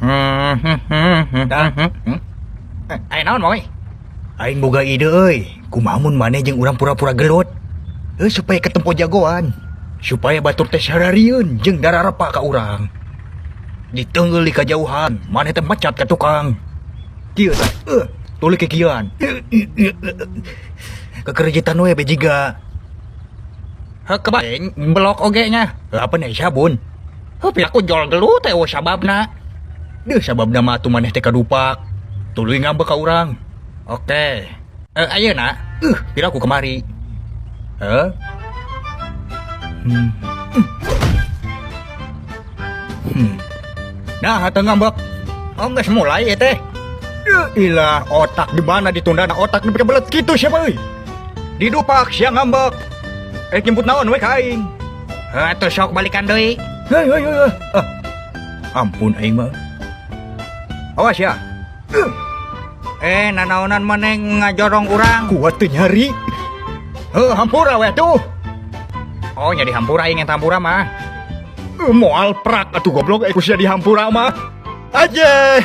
Dah. Naon moy? Aing boga ide euy. Kumaha mun maneh jeung urang pura-pura gelut? Supaya ketempo jagoan. Supaya batur teh sararieun jeung dararapa ka urang. Ditenggel di kajauhan, maneh teh mecat ka tukang. Kieu tah, tuluy kikieuan. Kekerjitan we bejiga. Kebaeng blok oge nya. Apa nih sabun? Tapi aku jual gelut teh sababna. Sababna mah atuh maneh teh kadupak. Tuluy ngambek ka urang. Oke. Ayeuna, pira aku kemari. Nah, atuh ngambek. Geus mulai ya teh. Ilah, otak di mana ditundana otak nepi belet kitu sia euy. Didupak sia ngambek. Jemput naon we ka aing? Atuh sok balikan deui. Heuh. Ampun aing mah. Awas ya. Nanaonan maneh ngajorong urang. Kuat teu nyari. Hampura we tuh. Oh, nya dihampura aing eta hampura mah. Moal prak atuh goblok ku sia dihampura mah. Aje.